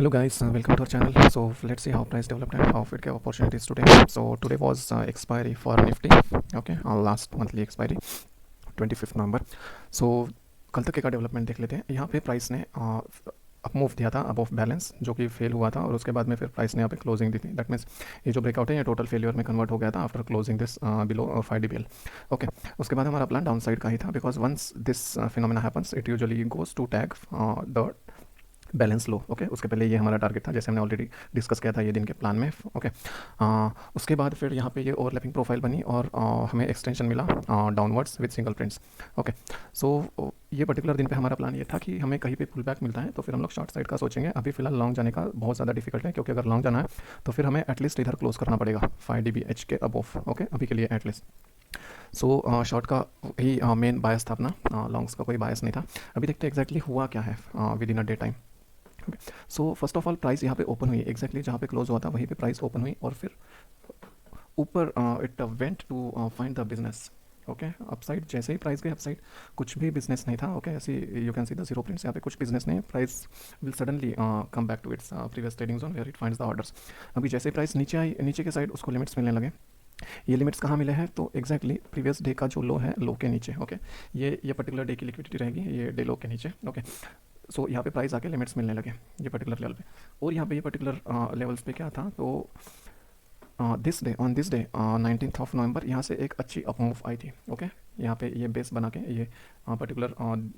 Hello guys, welcome to our channel. So let's see how price developed and how it gave opportunities today. So today was expiry for Nifty, okay, last monthly expiry 25th November. So कल तक का development देख लेते हैं. यहाँ पे price ने up move दिया था अबव बैलेंस जो कि फेल हुआ था और उसके बाद में फिर प्राइस ने यहाँ पे क्लोजिंग दी थी. दैट मीन्स ये जो ब्रेकआउट है ये टोटल फेलियर में कन्वर्ट हो गया था after closing this below 5 DBL. Okay, उसके बाद हमारा प्लान डाउन साइड का ही था because once this phenomena happens it usually goes to tag the balance low. Okay, उसके पहले ये हमारा टारगेट था जैसे हमने ऑलरेडी डिस्कस किया था ये दिन के प्लान में. ओके, उसके बाद फिर यहाँ पे ये ओवरलैपिंग प्रोफाइल बनी और हमें एक्सटेंशन मिला downwards with single prints. Okay, so ये पर्टिकुलर दिन पे हमारा प्लान ये था कि हमें कहीं पे पुल बैक मिलता है तो फिर हम लोग शॉर्ट साइड का सोचेंगे. अभी फिलहाल लॉन्ग जाने का बहुत ज़्यादा डिफिकल्ट है क्योंकि अगर लॉन्ग जाना है तो फिर हमें एटलीस्ट इधर क्लोज करना पड़ेगा 5 DBH के अबोव. ओके, अभी के लिए एटलीस्ट. सो शॉर्ट का ही मेन बायस था अपना, लॉन्ग्स का कोई बायस नहीं था. अभी देखते हैं एग्जैक्टली हुआ क्या है with in a day time. So first of all price यहाँ पे ओपन हुई एग्जैक्टली जहाँ पे क्लोज हुआ था वहीं पे प्राइस ओपन हुई और फिर ऊपर it went to find the business. Okay, upside जैसे ही प्राइस गए अपसाइड कुछ भी बिजनेस नहीं था. ओके, ऐसी you can see the zero prints, यहाँ पे कुछ बिजनेस नहीं है. Price will suddenly come back to its previous trading zone where it finds the orders. अभी जैसे प्राइस नीचे आई नीचे के साइड उसको लिमिट्स मिलने लगे. ये लिमिट्स कहाँ मिले हैं तो एग्जैक्टली प्रीवियस डे का जो लो है लो के नीचे. ओके, ये पर्टिकुलर डे की लिक्विडिटी रहेगी ये डे लो के नीचे. ओके, सो यहाँ पे प्राइस आके लिमिट्स मिलने लगे ये पर्टिकुलर लेवल पे. और यहाँ पे ये पर्टिकुलर लेवल्स पे क्या था तो this day on this day 19th of November यहाँ से एक अच्छी अप मूव आई थी. ओके, यहाँ पे ये बेस बना के ये पर्टिकुलर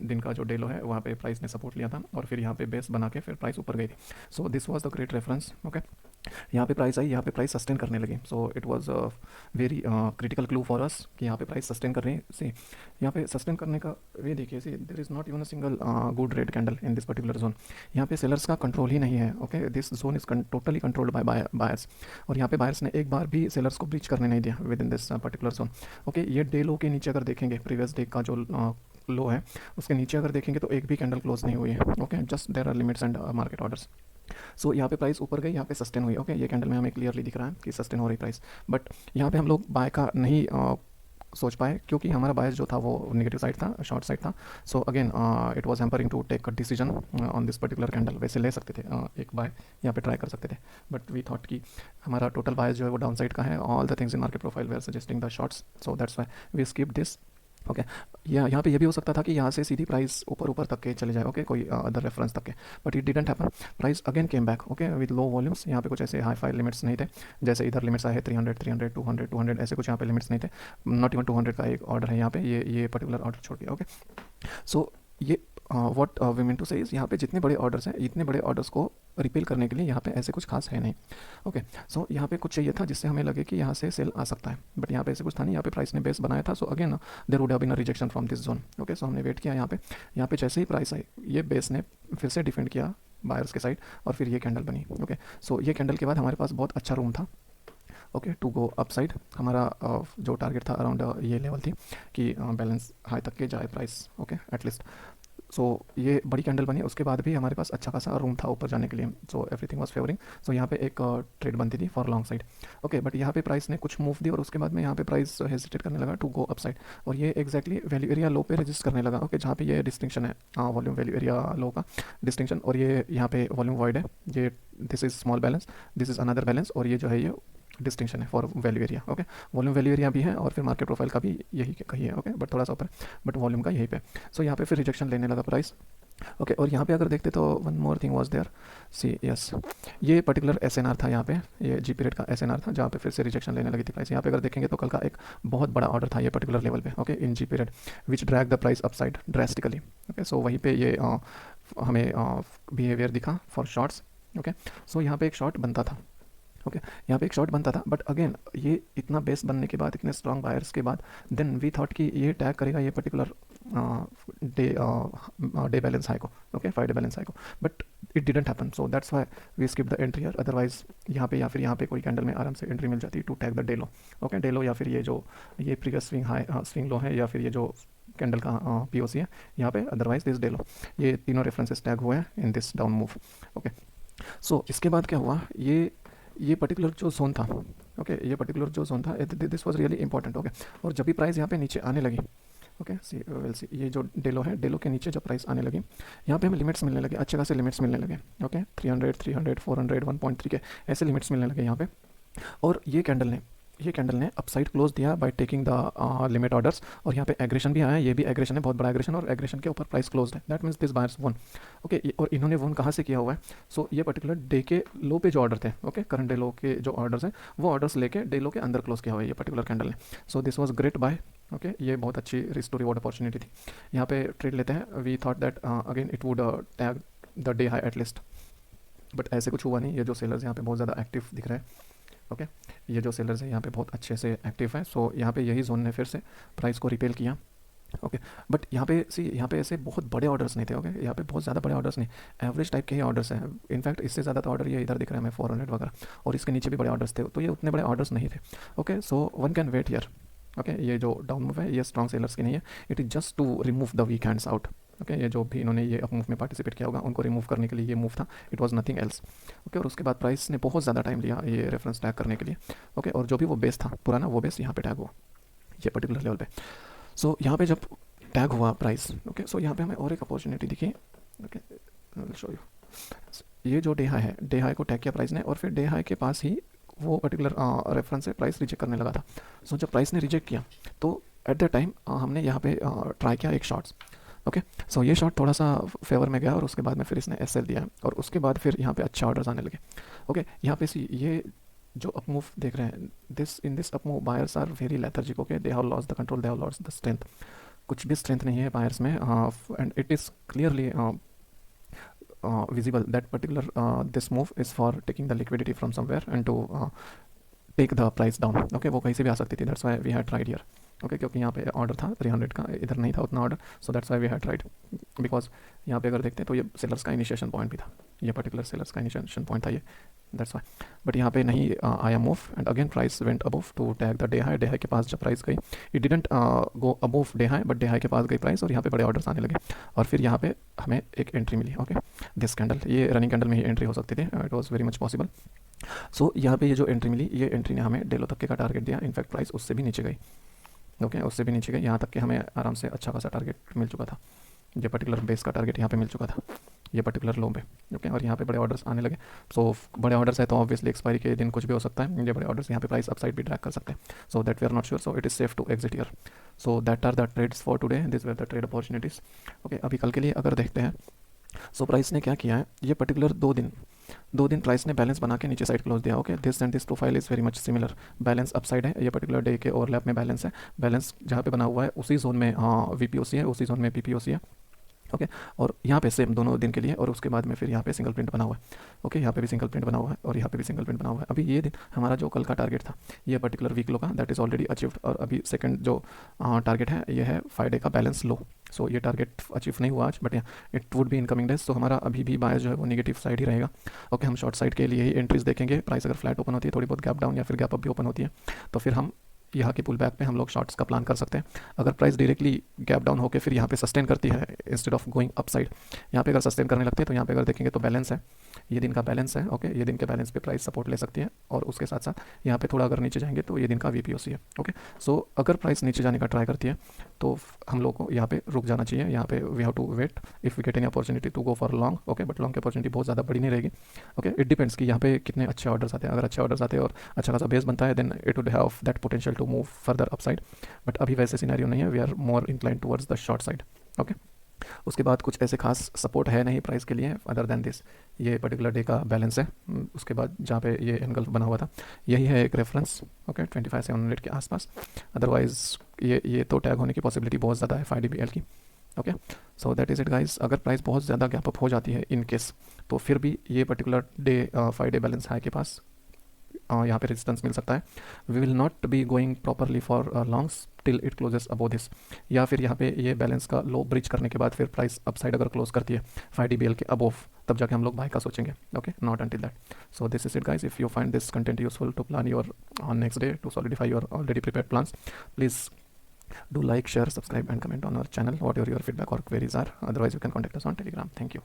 दिन का जो डे लो है वहाँ पे प्राइस ने सपोर्ट लिया था और फिर यहाँ पे बेस बना के फिर प्राइस ऊपर गई थी. So this was the great reference. Okay, यहाँ पे प्राइस आई यहाँ पे प्राइस सस्टेन करने लगी. So it was very critical clue for us कि यहाँ पे प्राइस सस्टेन कर रही है. सी यहाँ पे सस्टेन करने का वे देखिए, see there is not even a single good red candle in this particular zone. यहाँ पे सेलर्स का कंट्रोल ही नहीं है. Okay, this zone is totally controlled by buyers और यहाँ पे बायर्स ने एक बार भी सेलर्स को ब्रीच करने नहीं दिया with in this particular zone. Okay, ये डे लो के नीचे अगर देखेंगे प्रीवियस डे का जो लो है उसके नीचे अगर देखेंगे तो एक भी कैंडल क्लोज नहीं हुई है. Okay, just there are limits and market orders. So यहाँ पे प्राइस ऊपर गई यहाँ पे सस्टेन हुई. ओके, ये कैंडल में हमें क्लियरली दिख रहा है कि सस्टेन हो रही प्राइस. बट यहाँ पे हम लोग बाय का नहीं सोच पाए क्योंकि हमारा बायस जो था वो नेगेटिव साइड था, शॉर्ट साइड था. So again it was hampering to take a decision on this particular candle. वैसे ले सकते थे एक बाय यहाँ पे ट्राई कर सकते थे बट वी थॉट कि हमारा टोटल बायस जो है वो डाउन साइड का है. All the things in market profile were suggesting the shorts. So that's why we skip this. Okay, यहाँ पे ये भी हो सकता था कि यहाँ से सीधी प्राइस ऊपर ऊपर तक के चले जाए. ओके, कोई अदर रेफरेंस तक के. But it didn't happen. Price again came back. Okay, with low volumes. यहाँ पे कुछ ऐसे हाई फाई लिमिट्स नहीं थे जैसे इधर लिमिट्स आए 300 300 200 200 ऐसे कुछ यहाँ पे लिमिट्स नहीं थे. नॉट इवन 200 का एक ऑर्डर है यहाँ पे ये पर्टिकुलर ऑर्डर छोड़ के. ओके, सो ये व्हाट वी मीन टू से इज यहाँ पे जितने बड़े ऑर्डर्स हैं इतने बड़े ऑर्डर्स को रिपेल करने के लिए यहाँ पे ऐसे कुछ खास है नहीं. ओके, सो यहाँ पे कुछ चाहिए था जिससे हमें लगे कि यहाँ से सेल आ सकता है बट यहाँ पे ऐसे कुछ था नहीं. यहाँ पे प्राइस ने बेस बनाया था. So again there would have been a rejection from this zone. Okay, so हमने वेट किया यहाँ पे जैसे ही प्राइस आई ये बेस ने फिर से डिफेंड किया बायर्स के साइड और फिर ये कैंडल बनी. ओके, सो ये कैंडल के बाद हमारे पास बहुत अच्छा रूम था. Okay, to go upside. हमारा जो टारगेट था अराउंड ये लेवल थी कि बैलेंस हाई तक के जाए प्राइस. Okay, at least. सो ये बड़ी कैंडल बनी उसके बाद भी हमारे पास अच्छा खासा रूम था ऊपर जाने के लिए. So everything was favouring. So यहाँ पे एक ट्रेड बनती थी for long side. Okay, but यहाँ पे प्राइस ने कुछ मूव दी और उसके बाद में यहाँ पे प्राइस हेजिटेट करने लगा टू गो अपसाइड और ये एक्जैक्टली वैल्यू एरिया लो पे रजिस्ट करने लगा. ओके, जहाँ पे ये डिस्टिंक्शन है वॉल्यूम वैल्यू एरिया लो का डिस्टिंक्शन और ये यहाँ पे वॉल्यूम वॉइड है. ये this is small balance, this is another balance और ये जो है ये डिस्टिंक्शन है for value area. Okay, volume value area भी है और फिर मार्केट प्रोफाइल का भी यही कही है. ओके, बट थोड़ा सा ऊपर बट वॉल्यूम का यहीं पे. सो यहाँ पे फिर रिजेक्शन लेने लगा प्राइस. ओके, और यहाँ पे अगर देखते तो one more thing was there. See yes, ये पर्टिकुलर एसएनआर था. यहाँ पे ये जी पीरियड का एसएनआर था जहाँ पे फिर से रिजेक्शन लेने लगी थी प्राइस. यहाँ पे अगर देखेंगे तो कल का एक बहुत बड़ा ऑर्डर था ये पर्टिकुलर लेवल पे. ओके, इन जी period which drag the price upside drastically. Okay, so वहीं पे ये हमें बिहेवियर दिखा फॉर शॉर्ट्स. ओके, सो यहाँ पे एक शॉर्ट बनता था. ओके, यहाँ पे एक शॉर्ट बनता था बट अगेन ये इतना बेस बनने के बाद इतने स्ट्रॉन्ग बायर्स के बाद देन वी थॉट कि ये टैग करेगा ये पर्टिकुलर डे बैलेंस हाई को. ओके, 5 डे बैलेंस हाई को but it didn't happen. So that's why we skip the entry here. Otherwise यहाँ पे या फिर यहाँ पे कोई कैंडल में आराम से एंट्री मिल जाती to tag the day low. Okay, day low या फिर ये जो ये previous swing high swing low है या फिर ये जो कैंडल का पीओसी है यहाँ पे. अदरवाइज दिस डे लो ये तीनों रेफरेंसेस टैग हुए हैं in this down move. Okay, so इसके बाद क्या हुआ ये पर्टिकुलर जो जोन था. ओके, ये पर्टिकुलर जो जोन था this was really important. Okay, और जब भी प्राइस यहाँ पे नीचे आने लगी ओके सी विल सी, ये जो डेलो है, डेलो के नीचे जब प्राइस आने लगी, यहाँ पे हमें लिमिट्स मिलने लगे, अच्छे खासे लिमिट्स मिलने लगे। ओके 300, 400, 1.3 के ऐसे लिमिट्स मिलने लगे यहाँ पे। और ये कैंडल ने अपसाइड क्लोज दिया by taking the limit orders, और यहाँ पे एग्रेशन भी आया, ये भी एग्रेशन है, बहुत बड़ा एग्रेशन, और एग्रेशन के ऊपर प्राइस क्लोज है, that means this buyers one. Okay, और इन्होंने वन कहाँ से किया हुआ है? सो ये पर्टिकुलर डे के लो पे जो ऑर्डर थे, ओके करंट डे लो के जो ऑर्डर्स हैं, वो ऑर्डर्स लेके डे लो के अंदर क्लोज किया हुआ है ये पर्टिकुलर कैंडल ने। So this was great buy. Okay, ये बहुत अच्छी रिस्क टू रिवॉर्ड अपॉर्चुनिटी थी। यहाँ पे ट्रेड लेते हैं, we thought that again it would tag the day high at least, but ऐसे कुछ हुआ नहीं। ये जो सेलर्स यहाँ पे बहुत ज़्यादा एक्टिव दिख रहे हैं। ओके, ये जो सेलर्स है यहाँ पे बहुत अच्छे से एक्टिव है। सो यहाँ पे यही जोन ने फिर से प्राइस को रिपेल किया। ओके, बट यहाँ पे ऐसे बहुत बड़े ऑर्डर्स नहीं थे। ओके, यहाँ पे बहुत ज़्यादा बड़े ऑर्डर्स नहीं, एवरेज टाइप के ही ऑर्डर्स हैं। इनफैक्ट इससे ज़्यादा तो ऑर्डर ये इधर दिख रहा है हमें 400 वगैरह, और इसके नीचे भी बड़े ऑर्डर्स थे, तो ये उतने बड़े ऑर्डर्स नहीं थे। Okay, so one can wait here. Okay, ये जो डाउन मूव है ये स्ट्रॉन्ग सेलर्स की नहीं है, it is just to remove the weak hands out. Okay, ये जो भी इन्होंने ये अप मूव में पार्टिसिपेट किया होगा उनको रिमूव करने के लिए ये मूव था, it was nothing else. Okay, और उसके बाद प्राइस ने बहुत ज़्यादा टाइम लिया ये रेफरेंस टैग करने के लिए। ओके, और जो भी वो बेस था पुराना, वो बेस यहाँ पे टैग हुआ ये पर्टिकुलर लेवल पे। सो यहाँ पे जब टैग हुआ प्राइस, ओके, सो यहाँ पे हमें और एक अपॉर्चुनिटी दिखी। ओके, शो यू, ये जो डे हाई है, डे हाई को टैग किया प्राइस ने, और फिर डे हाई के पास ही वो पर्टिकुलर रेफरेंस से प्राइस रिजेक्ट करने लगा था। सो जब प्राइस ने रिजेक्ट किया तो एट द टाइम हमने यहाँ पे ट्राई किया एक शॉर्ट्स। ओके, सो ये शॉट थोड़ा सा फेवर में गया, और उसके बाद में फिर इसने एस एल दिया, और उसके बाद फिर यहाँ पे अच्छे ऑर्डर्स आने लगे। ओके, यहाँ पे सी ये जो अप मूव देख रहे हैं, this up move buyers are very lethargic. Okay, they have lost the control, they have lost the strength, कुछ भी स्ट्रेंथ नहीं है बायर्स में, and it is clearly visible that particular this move is for taking the liquidity from somewhere and to take the price down. Okay, वो कहीं से भी आ सकती थी, that's why we had tried here. Okay, क्योंकि यहाँ पे ऑर्डर था 300 का, इधर नहीं था उतना order, so that's why we had tried. Because यहाँ पे अगर देखते हैं तो ये सेलर्स का इनिशिएशन पॉइंट भी था, ये पर्टिकुलर सेलर्स का इनिशिएशन पॉइंट था ये, दैट्स वाई। बट यहाँ पे नहीं आया move, and again price went above to tag the day high. Day high के पास जब प्राइस गई, it didn't go above day high, but day high के पास गई प्राइस, और यहाँ पे बड़े ऑर्डर्स आने लगे, और फिर यहाँ पे हमें एक एंट्री मिली। ओके, दिस कैंडल, ये रनिंग कैंडल में ही एंट्री हो सकती थी, it was very much possible. So यहाँ पे ये जो एंट्री मिली, ये एंट्री ने हमें डेलो तक का टारगेट दिया, इनफैक्ट प्राइस उससे भी नीचे गई। ओके, उससे भी नीचे गई, यहाँ तक कि हमें आराम से अच्छा खासा टारगेट मिल चुका था, ये पर्टिकुलर बेस का टारगेट यहाँ पे मिल चुका था, ये पर्टिकुलर लो पे। ओके, और यहाँ पे बड़े ऑर्डर्स आने लगे। सो बड़े ऑर्डर्स है तो ऑब्वियसली एक्सपायरी के दिन कुछ भी हो सकता है, ये बड़े ऑर्डर्स यहाँ पे प्राइस अपसाइड भी ट्रैक कर सकते हैं। So that we are not sure, so it is safe to exit here. So that are the trades for today, this were the trade opportunities. Okay, अभी कल के लिए अगर देखते हैं, सो प्राइस ने क्या किया है, ये पर्टिकुलर दो दिन प्राइस ने बैलेंस बना के नीचे साइड क्लोज दिया। Okay, this and this profile is very much similar, balance upside है, ये पर्टिकुलर डे के ओवरलैप में बैलेंस है, बैलेंस जहाँ पे बना हुआ है उसी जोन में वीपीओसी है, उसी जोन में पीपीओसी है। ओके, और यहाँ पे सेम दोनों दिन के लिए, और उसके बाद में फिर यहाँ पे सिंगल प्रिंट बना हुआ है। ओके, यहाँ पे भी सिंगल प्रिंट बना हुआ है, और यहाँ पे भी सिंगल प्रिंट बना हुआ है। अभी ये दिन हमारा जो कल का टारगेट था, ये पर्टिकुलर वीक लो का, दैट इज़ ऑलरेडी अचीव्ड, और अभी सेकंड जो टारगेट है ये है फ्राइडे का बैलेंस लो। सो ये टारगेट अचीव नहीं हुआ आज, but it would be in coming days. तो हमारा अभी भी बायस जो है वो नेगेटिव साइड ही रहेगा। ओके, हम शॉर्ट साइड के लिए ही एंट्रीज देखेंगे, प्राइस अगर फ्लैट ओपन होती है, थोड़ी बहुत गैप डाउन या फिर गैप अप भी ओपन होती है, तो फिर हम यहाँ के पुल बैक पे हम लोग शॉर्ट्स का प्लान कर सकते हैं। अगर प्राइस डायरेक्टली गैप डाउन होकर फिर यहाँ पे सस्टेन करती है instead of going up side, यहाँ पे अगर सस्टेन करने लगती है, तो यहाँ पे अगर देखेंगे तो बैलेंस है, ये दिन का बैलेंस है। ओके, ये दिन के बैलेंस पे प्राइस सपोर्ट ले सकती है, और उसके साथ साथ यहाँ पे थोड़ा अगर नीचे जाएंगे तो ये दिन का वीपीओसी है। ओके, सो अगर प्राइस नीचे जाने का ट्राई करती है तो हम लोग को यहाँ पे रुक जाना चाहिए, यहाँ पे we have to wait if we get any opportunity to go for long. Okay, but long की अपॉर्चुनिटी बहुत ज़्यादा बड़ी नहीं रहेगी। ओके, इट डिपेंड्स कि यहाँ पे कितने अच्छे ऑर्डर्स आते हैं, अगर अच्छे ऑर्डर्स आते हैं और अच्छा खासा बेस बनता है, then it would have that potential to move further upside, but अभी वैसे सिनेरियो नहीं है, we are more incline towards the short side. Okay, उसके बाद कुछ ऐसे खास सपोर्ट है नहीं प्राइस के लिए अदर देन दिस, ये पर्टिकुलर डे का बैलेंस है, उसके बाद जहाँ पे ये एंगल बना हुआ था यही है एक रेफरेंस। ओके, 25,700 के आसपास, अदरवाइज ये तो टैग होने की पॉसिबिलिटी बहुत ज़्यादा है 5DBL की। Okay, so that is it guys. अगर प्राइस बहुत ज़्यादा गैप अप हो जाती है इन केस, तो फिर भी ये particular day 5 day balance high के पास यहाँ पे रेजिस्टेंस मिल सकता है। We will not be going properly for longs till it closes above this, या फिर यहाँ पे ये बैलेंस का लो ब्रिज करने के बाद फिर प्राइस अपसाइड अगर क्लोज करती है 5DBL के अबोव, तब जाके हम लोग बाय का सोचेंगे। Okay, not until that. So this is it guys. If you find this content useful to plan your next day to solidify your already prepared plans, please do like, share, subscribe and comment on our channel. Whatever your feedback or queries are, otherwise you can contact us on Telegram. Thank you.